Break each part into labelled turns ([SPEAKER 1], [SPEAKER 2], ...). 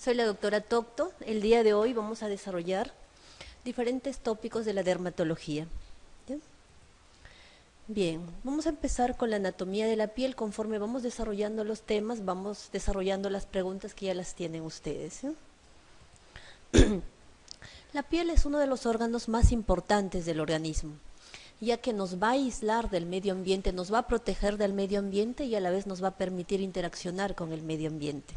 [SPEAKER 1] Soy la doctora Tocto. El día de hoy vamos a desarrollar diferentes tópicos de la dermatología. ¿Ya? Bien, vamos a empezar con la anatomía de la piel. Conforme vamos desarrollando los temas, vamos desarrollando las preguntas que ya las tienen ustedes. ¿Ya? La piel es uno de los órganos más importantes del organismo, ya que nos va a aislar del medio ambiente, nos va a proteger del medio ambiente y a la vez nos va a permitir interaccionar con el medio ambiente.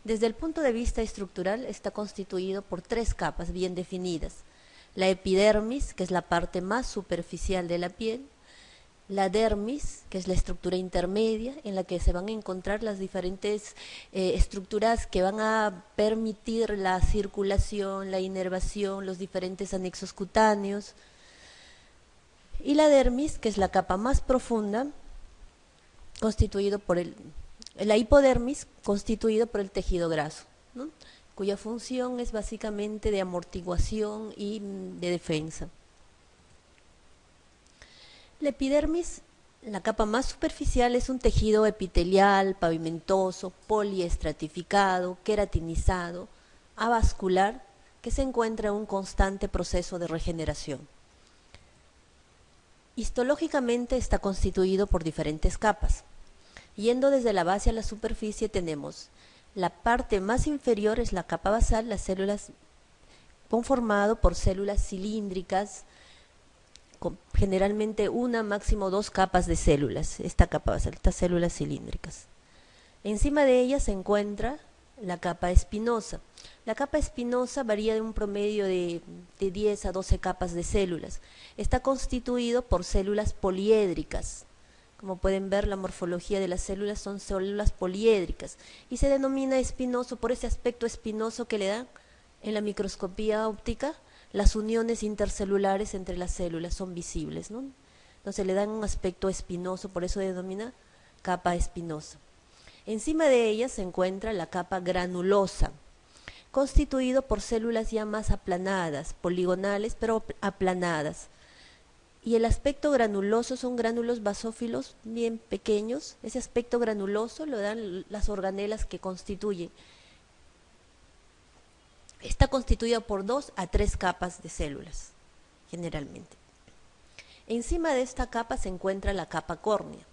[SPEAKER 1] Desde el punto de vista estructural está constituido por tres capas bien definidas: la epidermis, que es la parte más superficial de la piel; la dermis, que es la estructura intermedia, en la que se van a encontrar las diferentes estructuras que van a permitir la circulación, la inervación, los diferentes anexos cutáneos; y la dermis, que es la capa más profunda, constituido por la hipodermis, constituido por el tejido graso, ¿no?, cuya función es básicamente de amortiguación y de defensa. La epidermis, la capa más superficial, es un tejido epitelial, pavimentoso, poliestratificado, queratinizado, avascular, que se encuentra en un constante proceso de regeneración. Histológicamente está constituido por diferentes capas. Yendo desde la base a la superficie, tenemos la parte más inferior, es la capa basal, las células conformado por células cilíndricas, con generalmente una, máximo dos capas de células, esta capa basal, estas células cilíndricas. Encima de ella se encuentra la capa espinosa. La capa espinosa varía de un promedio de 10 a 12 capas de células. Está constituido por células poliédricas. Como pueden ver, la morfología de las células son células poliédricas y se denomina espinoso por ese aspecto espinoso que le da en la microscopía óptica. Las uniones intercelulares entre las células son visibles, ¿no? Entonces le dan un aspecto espinoso, por eso denomina capa espinosa. Encima de ella se encuentra la capa granulosa, constituido por células ya más aplanadas, poligonales pero aplanadas. Y el aspecto granuloso son gránulos basófilos bien pequeños. Ese aspecto granuloso lo dan las organelas que constituyen. Está constituida por 2 a 3 capas de células, generalmente. Encima de esta capa se encuentra la capa córnea.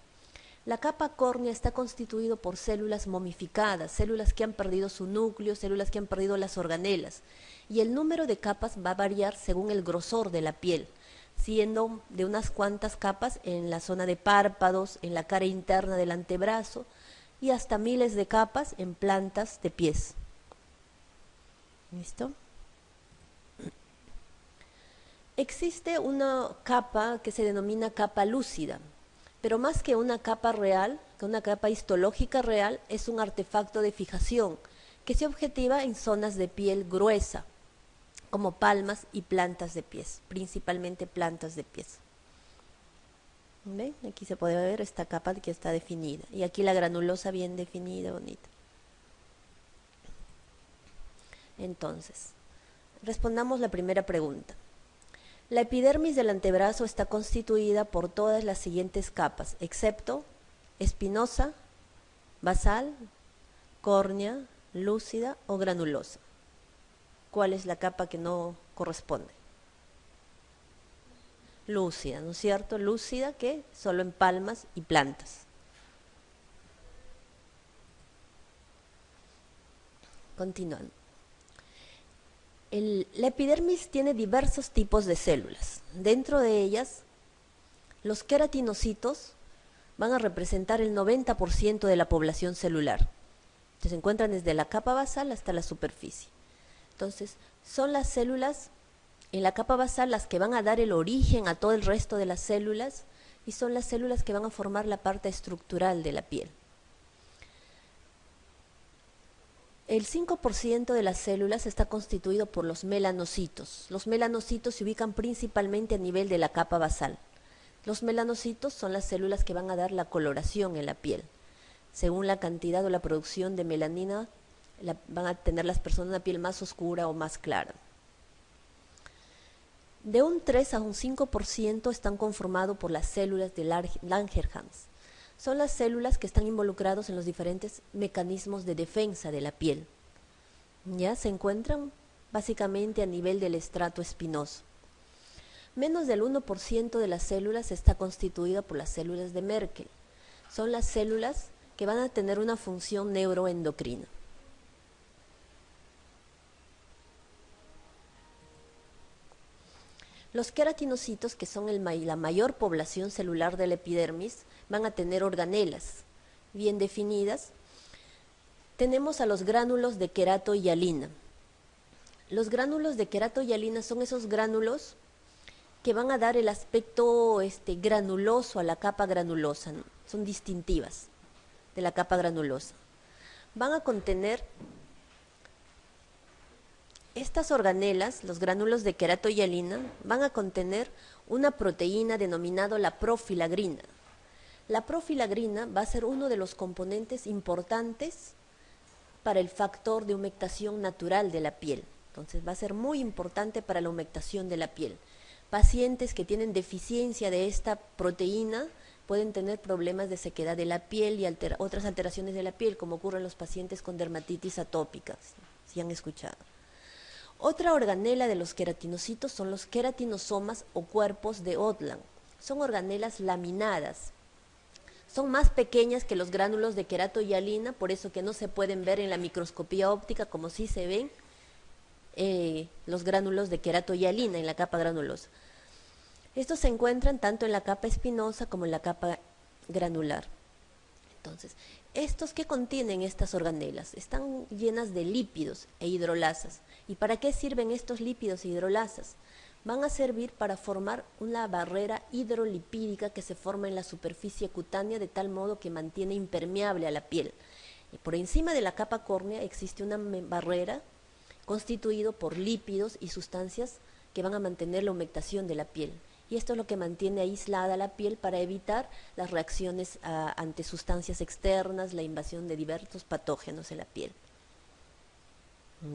[SPEAKER 1] La capa córnea está constituida por células momificadas, células que han perdido su núcleo, células que han perdido las organelas. Y el número de capas va a variar según el grosor de la piel, siendo de unas cuantas capas en la zona de párpados, en la cara interna del antebrazo, y hasta miles de capas en plantas de pies. ¿Listo? Existe una capa que se denomina capa lúcida, pero más que una capa real, que una capa histológica real, es un artefacto de fijación que se objetiva en zonas de piel gruesa, como palmas y plantas de pies, principalmente plantas de pies. ¿Ven? Aquí se puede ver esta capa que está definida, y aquí la granulosa bien definida, bonita. Entonces, respondamos la primera pregunta. La epidermis del antebrazo está constituida por todas las siguientes capas, excepto espinosa, basal, córnea, lúcida o granulosa. ¿Cuál es la capa que no corresponde? Lúcida, ¿no es cierto? Lúcida, que solo en palmas y plantas. Continuando. La epidermis tiene diversos tipos de células. Dentro de ellas, los queratinocitos van a representar el 90% de la población celular. Se encuentran desde la capa basal hasta la superficie. Entonces, son las células en la capa basal las que van a dar el origen a todo el resto de las células, y son las células que van a formar la parte estructural de la piel. El 5% de las células está constituido por los melanocitos. Los melanocitos se ubican principalmente a nivel de la capa basal. Los melanocitos son las células que van a dar la coloración en la piel. Según la cantidad o la producción de melanina, van a tener las personas una piel más oscura o más clara. De un 3 a un 5% están conformados por las células de Langerhans. Son las células que están involucradas en los diferentes mecanismos de defensa de la piel. Ya se encuentran básicamente a nivel del estrato espinoso. Menos del 1% de las células está constituida por las células de Merkel. Son las células que van a tener una función neuroendocrina. Los queratinocitos, que son la mayor población celular de la epidermis, van a tener organelas bien definidas. Tenemos a los gránulos de queratohialina. Los gránulos de queratohialina son esos gránulos que van a dar el aspecto granuloso a la capa granulosa, ¿no? Son distintivas de la capa granulosa. Van a contener estas organelas, los gránulos de queratohialina, van a contener una proteína denominada la profilagrina. La profilagrina va a ser uno de los componentes importantes para el factor de humectación natural de la piel. Entonces va a ser muy importante para la humectación de la piel. Pacientes que tienen deficiencia de esta proteína pueden tener problemas de sequedad de la piel y otras alteraciones de la piel, como ocurre en los pacientes con dermatitis atópica, si han escuchado. Otra organela de los queratinocitos son los queratinosomas o cuerpos de Odland. Son organelas laminadas. Son más pequeñas que los gránulos de queratohialina, por eso que no se pueden ver en la microscopía óptica como sí se ven los gránulos de queratohialina en la capa granulosa. Estos se encuentran tanto en la capa espinosa como en la capa granular. Entonces, ¿estos qué contienen estas organelas? Están llenas de lípidos e hidrolasas. ¿Y para qué sirven estos lípidos e hidrolasas? Van a servir para formar una barrera hidrolipídica que se forma en la superficie cutánea de tal modo que mantiene impermeable a la piel. Y por encima de la capa córnea existe una barrera constituida por lípidos y sustancias que van a mantener la humectación de la piel. Y esto es lo que mantiene aislada la piel para evitar las reacciones ante sustancias externas, la invasión de diversos patógenos en la piel.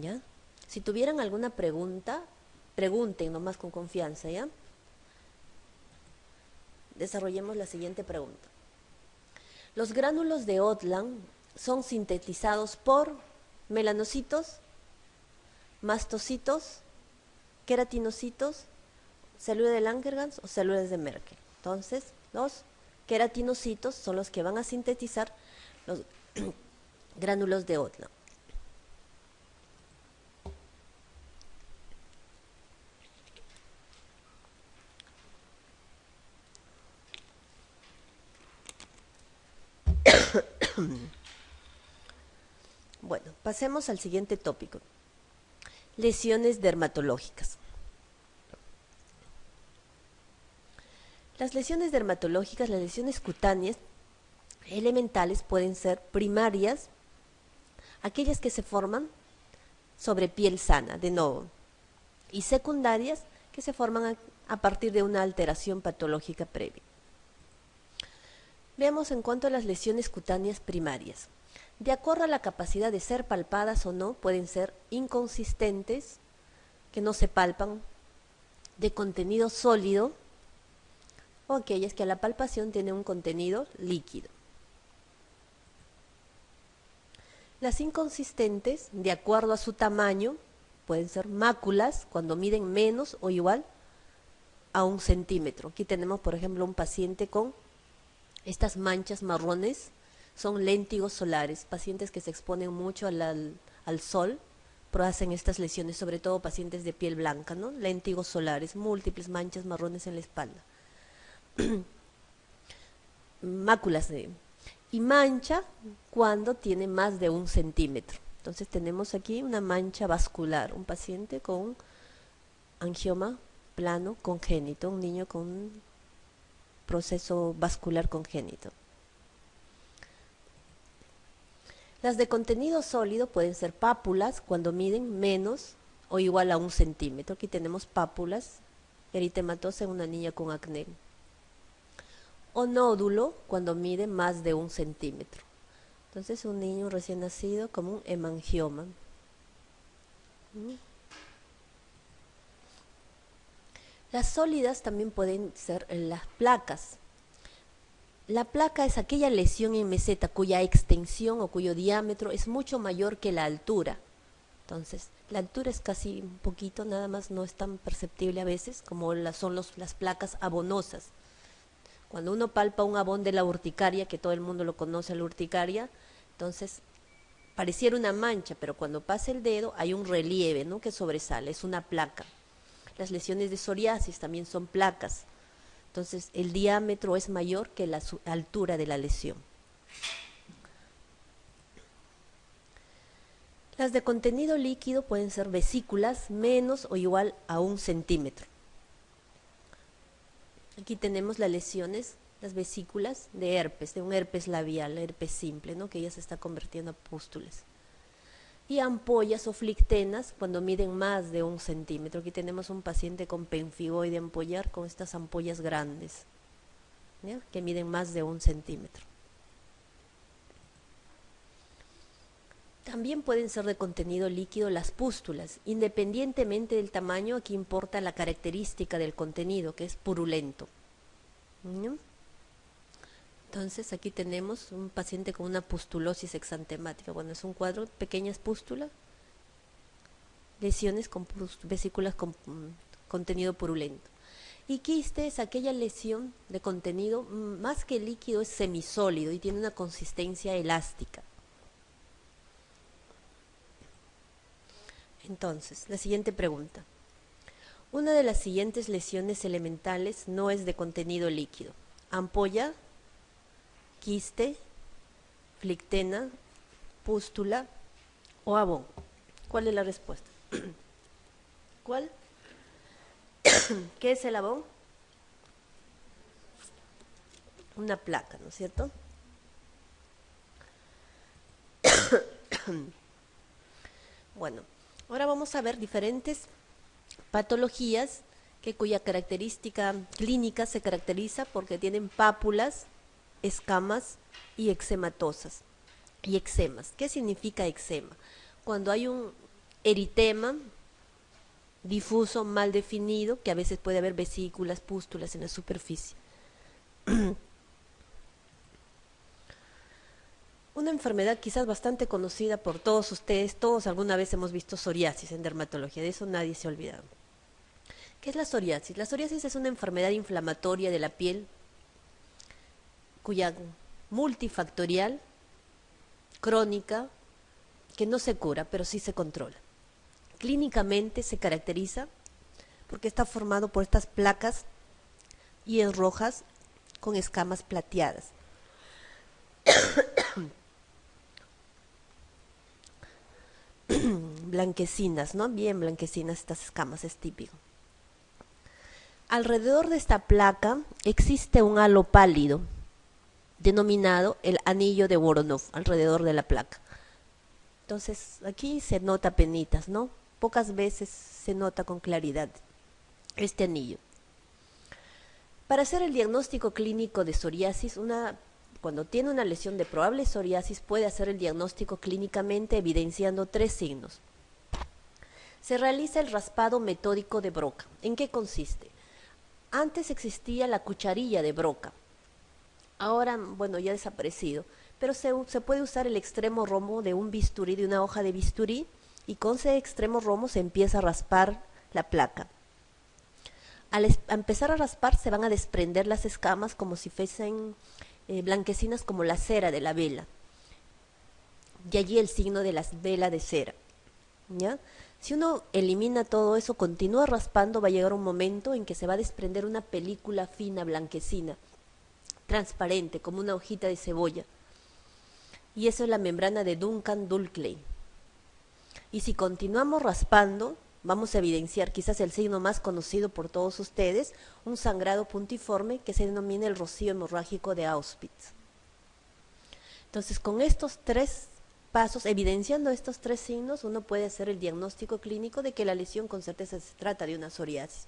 [SPEAKER 1] ¿Ya? Si tuvieran alguna pregunta, pregunten nomás con confianza, ¿ya? Desarrollemos la siguiente pregunta. Los gránulos de Odland son sintetizados por melanocitos, mastocitos, queratinocitos, células de Langerhans o células de Merkel. Entonces, los queratinocitos son los que van a sintetizar los gránulos de Odland. Bueno, pasemos al siguiente tópico. Lesiones dermatológicas. Las lesiones dermatológicas, las lesiones cutáneas elementales pueden ser primarias, aquellas que se forman sobre piel sana, de nuevo, y secundarias que se forman a partir de una alteración patológica previa. Veamos en cuanto a las lesiones cutáneas primarias. De acuerdo a la capacidad de ser palpadas o no, pueden ser inconsistentes, que no se palpan, de contenido sólido, o aquellas que a la palpación tienen un contenido líquido. Las inconsistentes, de acuerdo a su tamaño, pueden ser máculas cuando miden menos o igual a 1 centímetro. Aquí tenemos, por ejemplo, un paciente con estas manchas marrones, son léntigos solares, pacientes que se exponen mucho al sol, hacen estas lesiones, sobre todo pacientes de piel blanca, ¿no? Léntigos solares, múltiples manchas marrones en la espalda. Máculas y mancha cuando tiene más de 1 centímetro. Entonces tenemos aquí una mancha vascular, un paciente con un angioma plano congénito, un niño con un proceso vascular congénito. Las de contenido sólido pueden ser pápulas cuando miden menos o igual a 1 centímetro. Aquí tenemos pápulas eritematosa en una niña con acné. O nódulo cuando mide más de 1 centímetro. Entonces un niño recién nacido como un hemangioma. Las sólidas también pueden ser las placas. La placa es aquella lesión en meseta cuya extensión o cuyo diámetro es mucho mayor que la altura. Entonces, la altura es casi un poquito, nada más, no es tan perceptible a veces como las placas abonosas. Cuando uno palpa un abón de la urticaria, que todo el mundo lo conoce, la urticaria, entonces pareciera una mancha, pero cuando pasa el dedo hay un relieve, ¿no?, que sobresale, es una placa. Las lesiones de psoriasis también son placas. Entonces, el diámetro es mayor que la altura de la lesión. Las de contenido líquido pueden ser vesículas menos o igual a 1 centímetro. Aquí tenemos las lesiones, las vesículas de herpes, de un herpes labial, herpes simple, ¿no?, que ya se está convirtiendo a pústulas. Y ampollas o flictenas cuando miden más de 1 centímetro. Aquí tenemos un paciente con pemfigoide ampollar con estas ampollas grandes, ¿ya?, que miden más de 1 centímetro. También pueden ser de contenido líquido las pústulas. Independientemente del tamaño, aquí importa la característica del contenido, que es purulento, ¿no? Entonces, aquí tenemos un paciente con una pustulosis exantemática. Bueno, es un cuadro, pequeñas pústulas, lesiones con vesículas con contenido purulento. Y quiste es aquella lesión de contenido, más que líquido, es semisólido y tiene una consistencia elástica. Entonces, la siguiente pregunta. Una de las siguientes lesiones elementales no es de contenido líquido: ampolla, quiste, flictena, pústula o abón. ¿Cuál es la respuesta? ¿Cuál? ¿Qué es el abón? Una placa, ¿no es cierto? Bueno, ahora vamos a ver diferentes patologías cuya característica clínica se caracteriza porque tienen pápulas, escamas y eczematosas y eczemas. ¿Qué significa eczema? Cuando hay un eritema difuso, mal definido, que a veces puede haber vesículas, pústulas en la superficie. Una enfermedad quizás bastante conocida por todos ustedes, todos alguna vez hemos visto psoriasis en dermatología, de eso nadie se ha olvidado. ¿Qué es la psoriasis? La psoriasis es una enfermedad inflamatoria de la piel cuya multifactorial, crónica, que no se cura, pero sí se controla. Clínicamente se caracteriza porque está formado por estas placas y es rojas con escamas plateadas. Blanquecinas, ¿no? Bien blanquecinas estas escamas, es típico. Alrededor de esta placa existe un halo pálido, denominado el anillo de Voronov, alrededor de la placa. Entonces, aquí se nota penitas, ¿no? Pocas veces se nota con claridad este anillo. Para hacer el diagnóstico clínico de psoriasis, cuando tiene una lesión de probable psoriasis, puede hacer el diagnóstico clínicamente evidenciando 3 signos. Se realiza el raspado metódico de Broca. ¿En qué consiste? Antes existía la cucharilla de Broca. Ahora, bueno, ya ha desaparecido, pero se puede usar el extremo romo de un bisturí, de una hoja de bisturí, y con ese extremo romo se empieza a raspar la placa. Al empezar a raspar se van a desprender las escamas como si fuesen blanquecinas como la cera de la vela. Y allí el signo de la vela de cera, ¿ya? Si uno elimina todo eso, continúa raspando, va a llegar un momento en que se va a desprender una película fina, blanquecina, transparente, como una hojita de cebolla. Y eso es la membrana de Duncan-Dulkley. Y si continuamos raspando, vamos a evidenciar quizás el signo más conocido por todos ustedes, un sangrado puntiforme que se denomina el rocío hemorrágico de Auschwitz. Entonces, con estos 3 pasos, evidenciando estos 3 signos, uno puede hacer el diagnóstico clínico de que la lesión con certeza se trata de una psoriasis.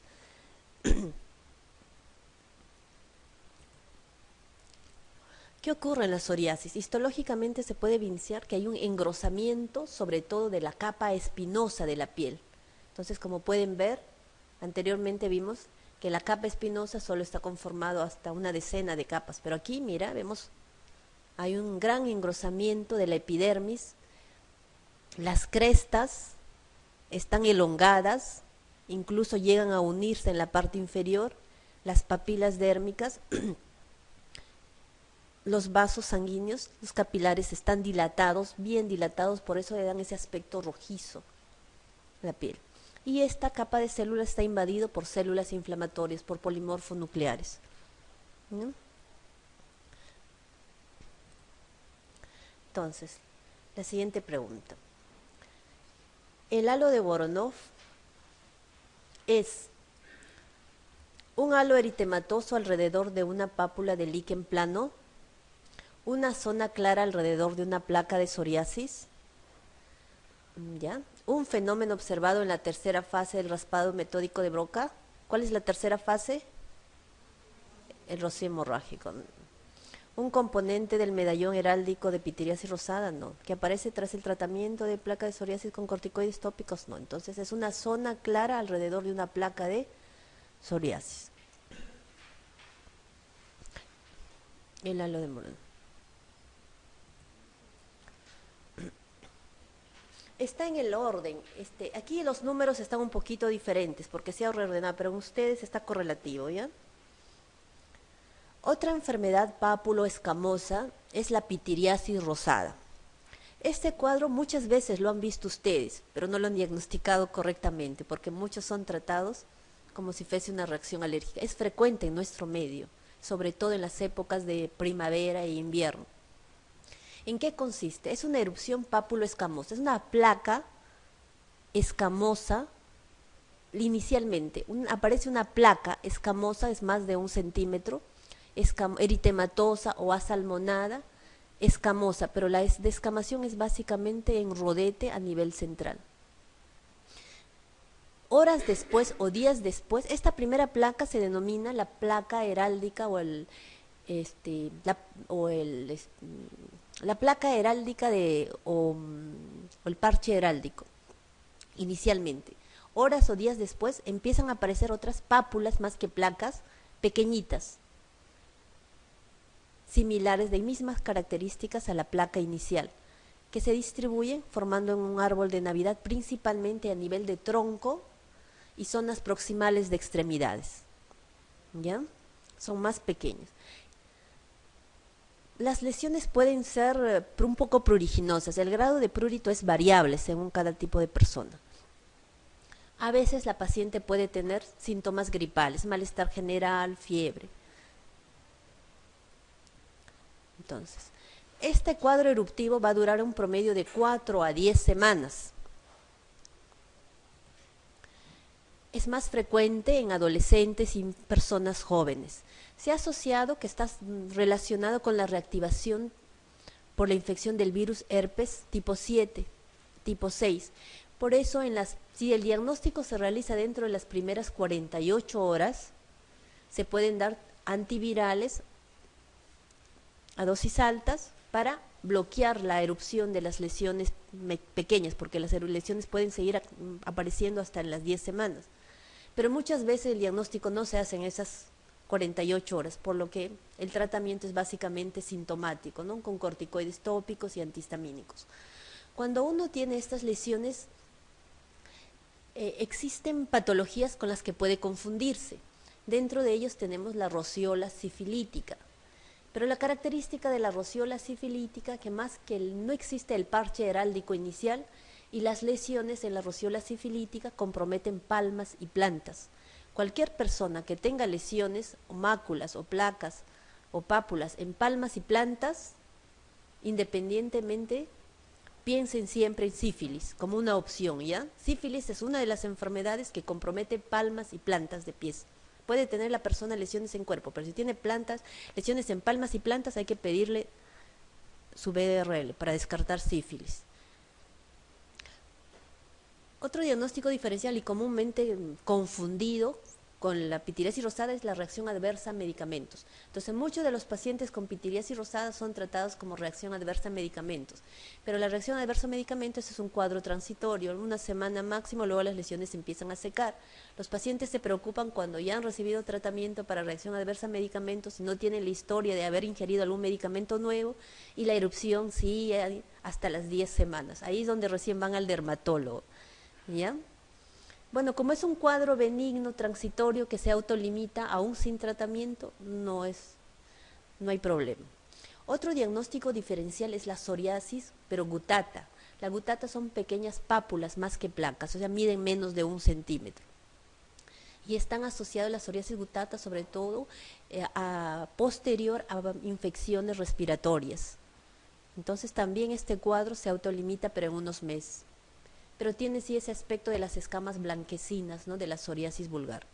[SPEAKER 1] ¿Qué ocurre en la psoriasis? Histológicamente se puede evidenciar que hay un engrosamiento, sobre todo de la capa espinosa de la piel. Entonces, como pueden ver, anteriormente vimos que la capa espinosa solo está conformado hasta una decena de capas, pero aquí, mira, vemos, hay un gran engrosamiento de la epidermis, las crestas están elongadas, incluso llegan a unirse en la parte inferior, las papilas dérmicas, los vasos sanguíneos, los capilares están dilatados, bien dilatados, por eso le dan ese aspecto rojizo a la piel. Y esta capa de células está invadido por células inflamatorias, por polimorfonucleares, ¿no? Entonces, la siguiente pregunta. El halo de Voronov es un halo eritematoso alrededor de una pápula de líquen plano, una zona clara alrededor de una placa de psoriasis, ¿ya? Un fenómeno observado en la tercera fase del raspado metódico de Broca. ¿Cuál es la tercera fase? El rocío hemorrágico. Un componente del medallón heráldico de pitiriasis rosada, no. Que aparece tras el tratamiento de placa de psoriasis con corticoides tópicos, no. Entonces es una zona clara alrededor de una placa de psoriasis. El halo de Voronov. Está en el orden, aquí los números están un poquito diferentes porque se ha reordenado, pero en ustedes está correlativo, ¿ya? Otra enfermedad pápulo-escamosa es la pitiriasis rosada. Este cuadro muchas veces lo han visto ustedes, pero no lo han diagnosticado correctamente porque muchos son tratados como si fuese una reacción alérgica. Es frecuente en nuestro medio, sobre todo en las épocas de primavera e invierno. ¿En qué consiste? Es una erupción pápulo-escamosa, es una placa escamosa, inicialmente, aparece una placa escamosa, es más de 1 centímetro, eritematosa o asalmonada, escamosa, pero la descamación es básicamente en rodete a nivel central. Horas después o días después, esta primera placa se denomina la placa heráldica o la placa heráldica o el parche heráldico, inicialmente. Horas o días después empiezan a aparecer otras pápulas más que placas, pequeñitas, similares de mismas características a la placa inicial, que se distribuyen formando en un árbol de Navidad principalmente a nivel de tronco y zonas proximales de extremidades, ¿ya? Son más pequeñas. Las lesiones pueden ser un poco pruriginosas. El grado de prurito es variable según cada tipo de persona. A veces la paciente puede tener síntomas gripales, malestar general, fiebre. Entonces, este cuadro eruptivo va a durar un promedio de 4 a 10 semanas. Es más frecuente en adolescentes y personas jóvenes. Se ha asociado que está relacionado con la reactivación por la infección del virus herpes tipo 7, tipo 6. Por eso, si el diagnóstico se realiza dentro de las primeras 48 horas, se pueden dar antivirales a dosis altas para bloquear la erupción de las lesiones pequeñas, porque las lesiones pueden seguir apareciendo hasta en las 10 semanas. Pero muchas veces el diagnóstico no se hace en esas 48 horas, por lo que el tratamiento es básicamente sintomático, ¿no? Con corticoides tópicos y antihistamínicos. Cuando uno tiene estas lesiones, existen patologías con las que puede confundirse. Dentro de ellos tenemos la rociola sifilítica. Pero la característica de la rociola sifilítica, que más que no existe el parche heráldico inicial, y las lesiones en la rociola sifilítica comprometen palmas y plantas. Cualquier persona que tenga lesiones o máculas o placas o pápulas en palmas y plantas, independientemente, piensen siempre en sífilis como una opción, ¿ya? Sífilis es una de las enfermedades que compromete palmas y plantas de pies. Puede tener la persona lesiones en cuerpo, pero si tiene lesiones en palmas y plantas, hay que pedirle su BRL para descartar sífilis. Otro diagnóstico diferencial y comúnmente confundido con la pitiriasis rosada es la reacción adversa a medicamentos. Entonces, muchos de los pacientes con pitiriasis rosada son tratados como reacción adversa a medicamentos, pero la reacción adversa a medicamentos es un cuadro transitorio, en una semana máximo, luego las lesiones empiezan a secar. Los pacientes se preocupan cuando ya han recibido tratamiento para reacción adversa a medicamentos y no tienen la historia de haber ingerido algún medicamento nuevo y la erupción sigue hasta las 10 semanas. Ahí es donde recién van al dermatólogo. ¿Ya? Bueno, como es un cuadro benigno, transitorio, que se autolimita, aún sin tratamiento, no hay problema. Otro diagnóstico diferencial es la psoriasis, pero gutata. La gutata son pequeñas pápulas más que placas, o sea, miden menos de 1 centímetro. Y están asociados a la psoriasis gutata, sobre todo, posterior a infecciones respiratorias. Entonces también este cuadro se autolimita, pero en unos meses. Pero tiene sí ese aspecto de las escamas blanquecinas, ¿no?, de la psoriasis vulgar.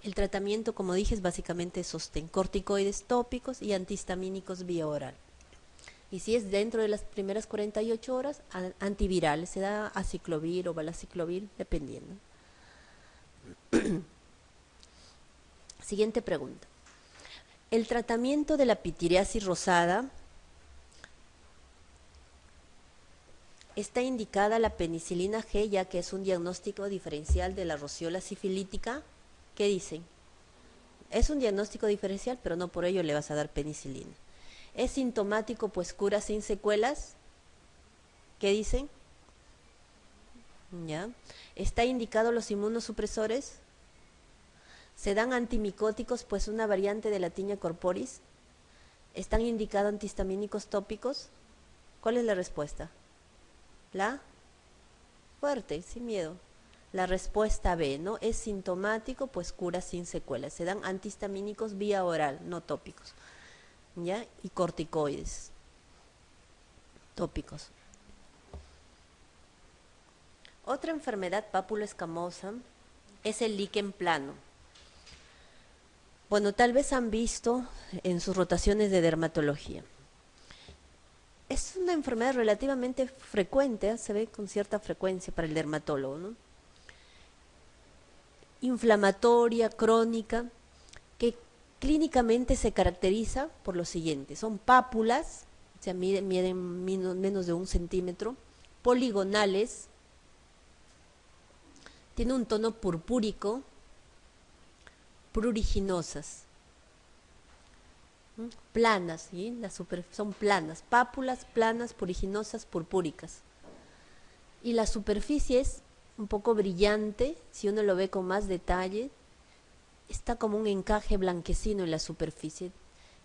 [SPEAKER 1] El tratamiento, como dije, es básicamente sostén, corticoides tópicos y antihistamínicos vía oral. Y si es dentro de las primeras 48 horas, antivirales, se da aciclovir o valaciclovir, dependiendo. Siguiente pregunta. El tratamiento de la pitiriasis rosada, está indicada la penicilina G, ya que es un diagnóstico diferencial de la rociola sifilítica. ¿Qué dicen? Es un diagnóstico diferencial, pero no por ello le vas a dar penicilina. ¿Es sintomático, pues cura sin secuelas? ¿Qué dicen? ¿Ya? ¿Está indicado los inmunosupresores? ¿Se dan antimicóticos, pues una variante de la tiña corporis? ¿Están indicados antihistamínicos tópicos? ¿Cuál es la respuesta? La fuerte, sin miedo. La respuesta B, ¿no? Es sintomático, pues cura sin secuelas. Se dan antihistamínicos vía oral, no tópicos. ¿Ya? Y corticoides tópicos. Otra enfermedad papuloescamosa es el líquen plano. Bueno, tal vez han visto en sus rotaciones de dermatología. Es una enfermedad relativamente frecuente, se ve con cierta frecuencia para el dermatólogo, ¿no? Inflamatoria, crónica, que clínicamente se caracteriza por lo siguiente: son pápulas, o sea, miden menos de 1 centímetro, poligonales, tiene un tono purpúrico, pruriginosas, planas, ¿sí? Son planas, pápulas planas, pruriginosas, purpúricas. Y la superficie es un poco brillante, si uno lo ve con más detalle, está como un encaje blanquecino en la superficie.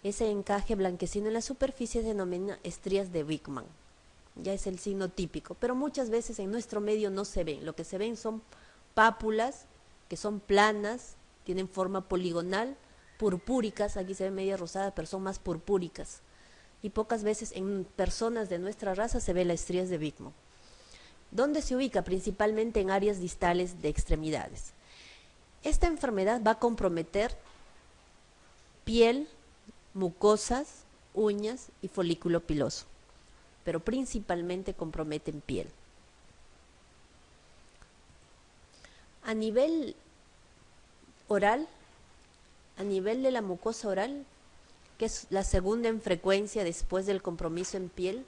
[SPEAKER 1] Ese encaje blanquecino en la superficie se denomina estrías de Wickman. Ya es el signo típico, pero muchas veces en nuestro medio no se ven. Lo que se ven son pápulas que son planas, tienen forma poligonal, purpúricas, aquí se ve media rosada, pero son más purpúricas. Y pocas veces en personas de nuestra raza se ve la estrías de Wickman. ¿Dónde se ubica? Principalmente en áreas distales de extremidades. Esta enfermedad va a comprometer piel, mucosas, uñas y folículo piloso, pero principalmente comprometen piel. A nivel oral, a nivel de la mucosa oral, que es la segunda en frecuencia después del compromiso en piel,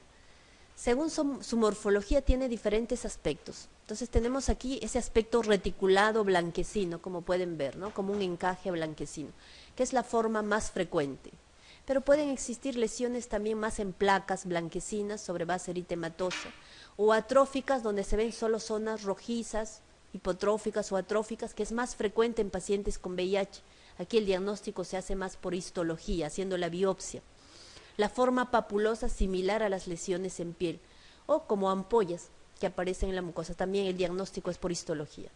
[SPEAKER 1] según su morfología tiene diferentes aspectos. Entonces tenemos aquí ese aspecto reticulado blanquecino, como pueden ver, ¿no? Como un encaje blanquecino, que es la forma más frecuente. Pero pueden existir lesiones también más en placas blanquecinas sobre base eritematosa, o atróficas donde se ven solo zonas rojizas, hipotróficas o atróficas, que es más frecuente en pacientes con VIH. Aquí el diagnóstico se hace más por histología, haciendo la biopsia. La forma papulosa similar a las lesiones en piel, o como ampollas que aparecen en la mucosa, también el diagnóstico es por histología.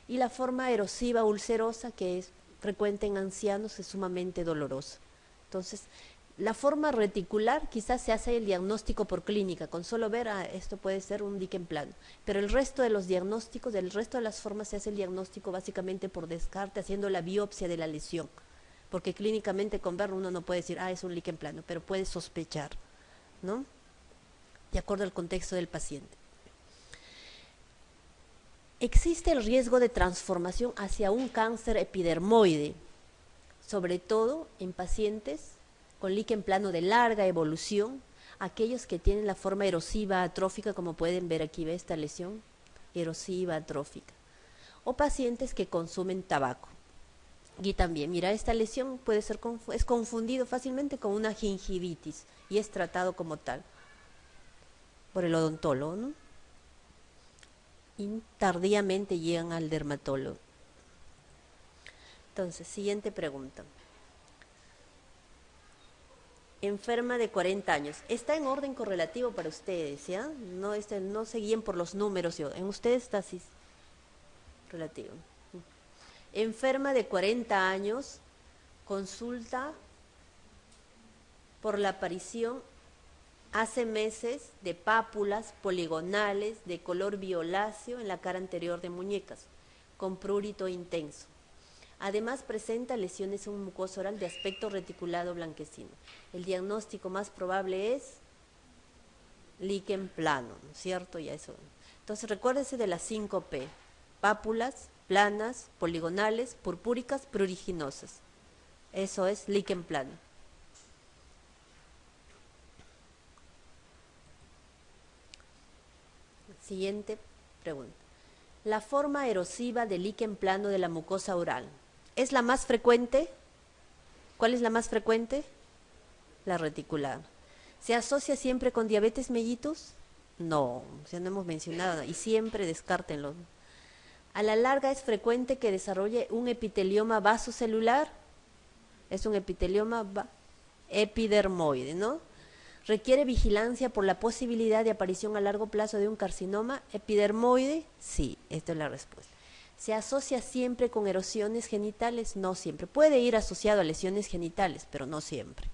[SPEAKER 1] Y la forma erosiva ulcerosa, que es frecuente en ancianos, es sumamente dolorosa. Entonces, la forma reticular quizás se hace el diagnóstico por clínica, con solo ver, esto puede ser un líquen plano, pero el resto de los diagnósticos, del resto de las formas se hace el diagnóstico básicamente por descarte, haciendo la biopsia de la lesión, porque clínicamente con verlo uno no puede decir, es un líquen plano, pero puede sospechar, ¿no? De acuerdo al contexto del paciente. Existe el riesgo de transformación hacia un cáncer epidermoide, sobre todo en pacientes con líquen plano de larga evolución, aquellos que tienen la forma erosiva atrófica, como pueden ver aquí, ve esta lesión, erosiva atrófica, o pacientes que consumen tabaco. Y también, mira, esta lesión puede ser es confundido fácilmente con una gingivitis y es tratado como tal por el odontólogo, ¿no? y tardíamente llegan al dermatólogo. Entonces, siguiente pregunta. Enferma de 40 años. Está en orden correlativo para ustedes, ¿ya? No, no se guíen por los números. En ustedes está así relativo. Enferma de 40 años, consulta por la aparición hace meses de pápulas poligonales de color violáceo en la cara anterior de muñecas, con prurito intenso. Además presenta lesiones en un mucosa oral de aspecto reticulado blanquecino. El diagnóstico más probable es líquen plano, ¿no es cierto? Ya eso. Entonces recuérdese de las 5P: pápulas, planas, poligonales, purpúricas, pruriginosas. Eso es líquen plano. Siguiente pregunta. La forma erosiva del líquen plano de la mucosa oral, ¿es la más frecuente? ¿Cuál es la más frecuente? La reticular. ¿Se asocia siempre con diabetes mellitus? No, ya no hemos mencionado, y siempre descártenlo. A la larga es frecuente que desarrolle un epitelioma vasocelular, es un epitelioma epidermoide, ¿no? ¿Requiere vigilancia por la posibilidad de aparición a largo plazo de un carcinoma epidermoide? Sí, esta es la respuesta. ¿Se asocia siempre con erosiones genitales? No siempre. Puede ir asociado a lesiones genitales, pero no siempre.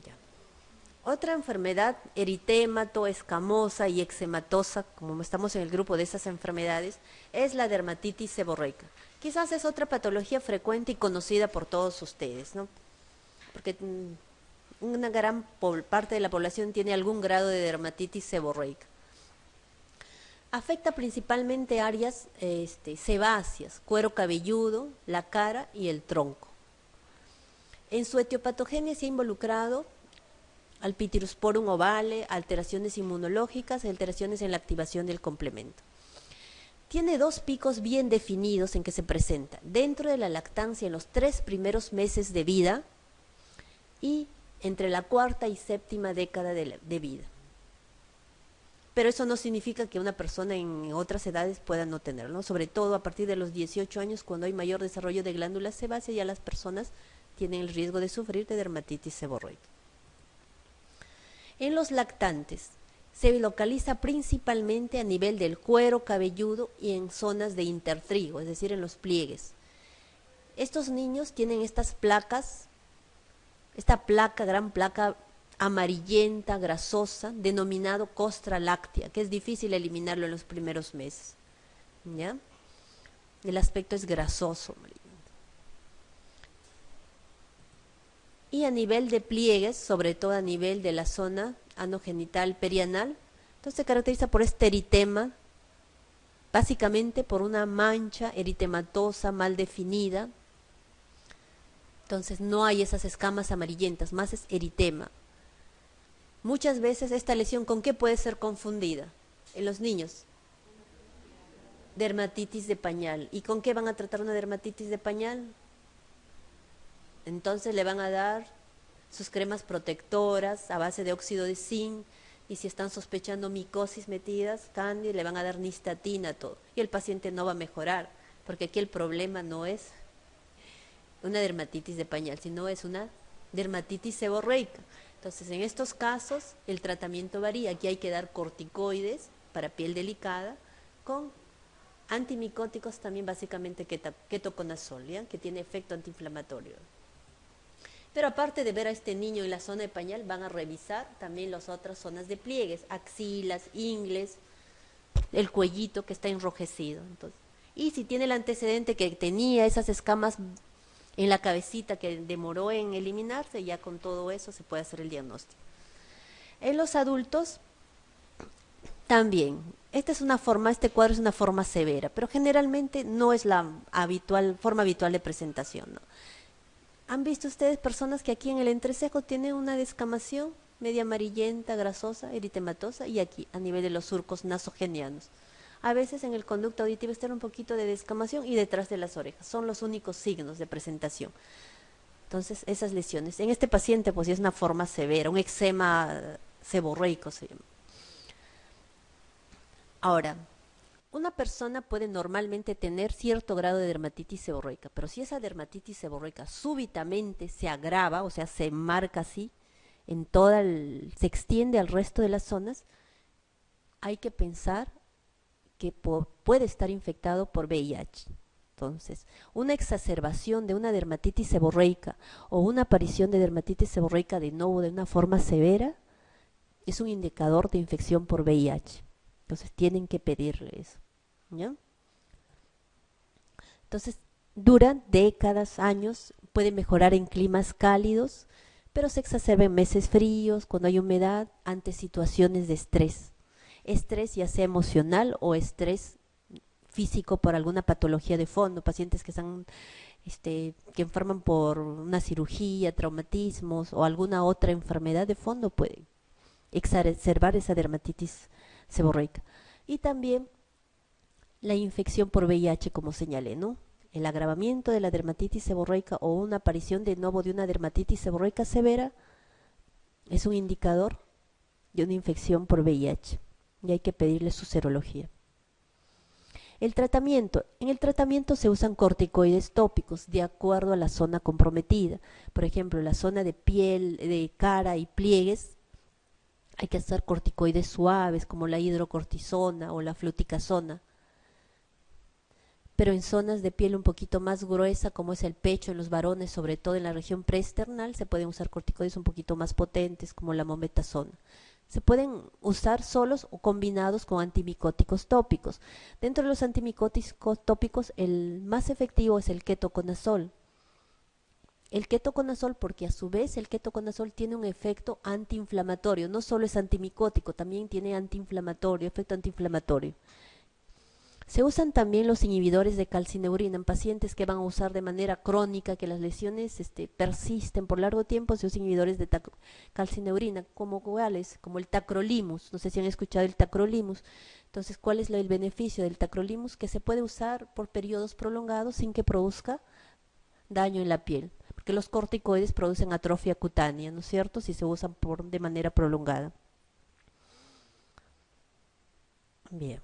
[SPEAKER 1] Ya. Otra enfermedad eritémato, escamosa y eczematosa, como estamos en el grupo de esas enfermedades, es la dermatitis seborreica. Quizás es otra patología frecuente y conocida por todos ustedes, ¿no? Porque una gran parte de la población tiene algún grado de dermatitis seborreica. Afecta principalmente áreas sebáceas, cuero cabelludo, la cara y el tronco. En su etiopatogenia se ha involucrado al Pityrosporum ovale, alteraciones inmunológicas, alteraciones en la activación del complemento. Tiene dos picos bien definidos en que se presenta: dentro de la lactancia en los 3 primeros meses de vida y entre la 4ª y 7ª década de vida. Pero eso no significa que una persona en otras edades pueda no tenerlo, ¿no? Sobre todo a partir de los 18 años, cuando hay mayor desarrollo de glándulas sebáceas, ya las personas tienen el riesgo de sufrir de dermatitis seborreica. En los lactantes se localiza principalmente a nivel del cuero cabelludo y en zonas de intertrigo, es decir, en los pliegues. Estos niños tienen estas placas, esta placa, gran placa amarillenta, grasosa, denominado costra láctea, que es difícil eliminarlo en los primeros meses, ¿ya? El aspecto es grasoso. Y a nivel de pliegues, sobre todo a nivel de la zona anogenital perianal, entonces se caracteriza por este eritema, básicamente por una mancha eritematosa mal definida. Entonces no hay esas escamas amarillentas, más es eritema. Muchas veces esta lesión, ¿con qué puede ser confundida? En los niños, dermatitis de pañal. ¿Y con qué van a tratar una dermatitis de pañal? Entonces le van a dar sus cremas protectoras a base de óxido de zinc, y si están sospechando micosis metidas, cándida, le van a dar nistatina, todo. Y el paciente no va a mejorar, porque aquí el problema no es una dermatitis de pañal, sino es una dermatitis seborreica. Entonces, en estos casos, el tratamiento varía. Aquí hay que dar corticoides para piel delicada, con antimicóticos también, básicamente ketoconazol, ¿ya? Que tiene efecto antiinflamatorio. Pero aparte de ver a este niño en la zona de pañal, van a revisar también las otras zonas de pliegues, axilas, ingles, el cuellito que está enrojecido. Entonces, y si tiene el antecedente que tenía esas escamas en la cabecita que demoró en eliminarse, ya con todo eso se puede hacer el diagnóstico. En los adultos también, este cuadro es una forma severa, pero generalmente no es la forma habitual de presentación, ¿no? ¿Han visto ustedes personas que aquí en el entrecejo tienen una descamación media amarillenta, grasosa, eritematosa, y aquí a nivel de los surcos nasogenianos? A veces en el conducto auditivo está un poquito de descamación y detrás de las orejas. Son los únicos signos de presentación. Entonces, esas lesiones. En este paciente, pues, ya es una forma severa, un eczema seborreico se llama. Ahora, una persona puede normalmente tener cierto grado de dermatitis seborreica, pero si esa dermatitis seborreica súbitamente se agrava, o sea, se marca así, se extiende al resto de las zonas, hay que pensar que puede estar infectado por VIH. Entonces, una exacerbación de una dermatitis seborreica o una aparición de dermatitis seborreica de nuevo de una forma severa es un indicador de infección por VIH. Entonces, tienen que pedirle eso. ¿Ya? Entonces, dura décadas, años, puede mejorar en climas cálidos, pero se exacerba en meses fríos, cuando hay humedad, ante situaciones de estrés. Estrés ya sea emocional o estrés físico por alguna patología de fondo, pacientes que están que enferman por una cirugía, traumatismos o alguna otra enfermedad de fondo pueden exacerbar esa dermatitis seborreica. Y también la infección por VIH, como señalé, ¿no? El agravamiento de la dermatitis seborreica o una aparición de nuevo de una dermatitis seborreica severa es un indicador de una infección por VIH y hay que pedirle su serología. El tratamiento. En el tratamiento se usan corticoides tópicos de acuerdo a la zona comprometida. Por ejemplo, la zona de piel, de cara y pliegues, hay que hacer corticoides suaves como la hidrocortisona o la fluticasona. Pero en zonas de piel un poquito más gruesa, como es el pecho en los varones, sobre todo en la región preesternal, se pueden usar corticoides un poquito más potentes, como la mometasona. Se pueden usar solos o combinados con antimicóticos tópicos. Dentro de los antimicóticos tópicos, el más efectivo es el ketoconazol. El ketoconazol, porque a su vez el ketoconazol tiene un efecto antiinflamatorio, no solo es antimicótico, también tiene antiinflamatorio, efecto antiinflamatorio. Se usan también los inhibidores de calcineurina en pacientes que van a usar de manera crónica, que las lesiones persisten por largo tiempo. Se usan inhibidores de calcineurina, como cuáles, como el tacrolimus. No sé si han escuchado el tacrolimus. Entonces, ¿cuál es el beneficio del tacrolimus? Que se puede usar por periodos prolongados sin que produzca daño en la piel, porque los corticoides producen atrofia cutánea, ¿no es cierto?, si se usan de manera prolongada. Bien.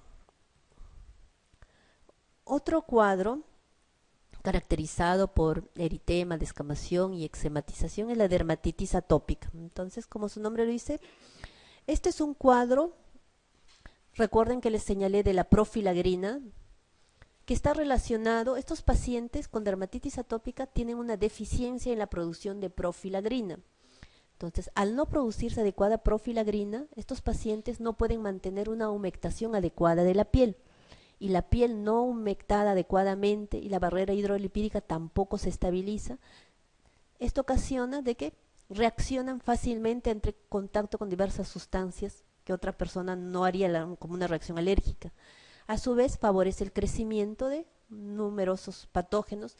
[SPEAKER 1] Otro cuadro caracterizado por eritema, descamación y eczematización es la dermatitis atópica. Entonces, como su nombre lo dice, este es un cuadro, recuerden que les señalé de la profilagrina, que está relacionado, estos pacientes con dermatitis atópica tienen una deficiencia en la producción de profilagrina. Entonces, al no producirse adecuada profilagrina, estos pacientes no pueden mantener una humectación adecuada de la piel. Y la piel no humectada adecuadamente y la barrera hidrolipídica tampoco se estabiliza. Esto ocasiona de que reaccionan fácilmente entre contacto con diversas sustancias que otra persona no haría como una reacción alérgica. A su vez, favorece el crecimiento de numerosos patógenos,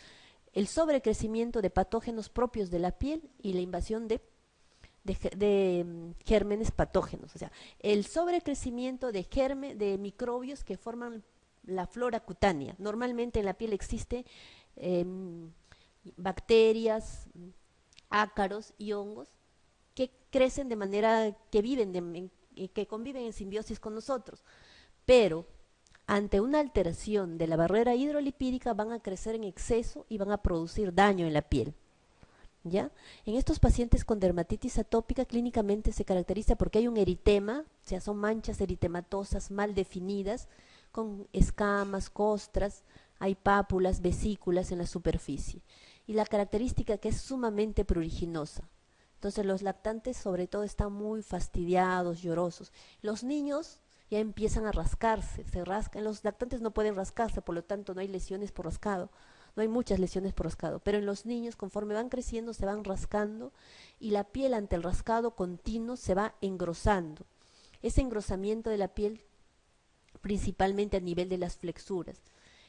[SPEAKER 1] el sobrecrecimiento de patógenos propios de la piel y la invasión de gérmenes patógenos. O sea, el sobrecrecimiento de microbios que forman la flora cutánea. Normalmente en la piel existe bacterias, ácaros y hongos que crecen de manera que que conviven en simbiosis con nosotros, pero ante una alteración de la barrera hidrolipídica van a crecer en exceso y van a producir daño en la piel. ¿Ya? En estos pacientes con dermatitis atópica clínicamente se caracteriza porque hay un eritema, o sea, son manchas eritematosas mal definidas, con escamas, costras, hay pápulas, vesículas en la superficie. Y la característica que es sumamente pruriginosa. Entonces los lactantes sobre todo están muy fastidiados, llorosos. Los niños ya empiezan a rascarse, se rascan. Los lactantes no pueden rascarse, por lo tanto no hay lesiones por rascado. No hay muchas lesiones por rascado, pero en los niños conforme van creciendo se van rascando y la piel ante el rascado continuo se va engrosando. Ese engrosamiento de la piel principalmente a nivel de las flexuras.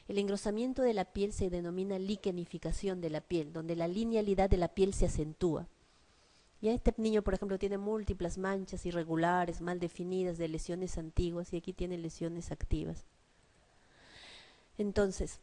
[SPEAKER 1] El engrosamiento de la piel se denomina liquenificación de la piel, donde la linealidad de la piel se acentúa. Y este niño, por ejemplo, tiene múltiples manchas irregulares, mal definidas de lesiones antiguas y aquí tiene lesiones activas. Entonces,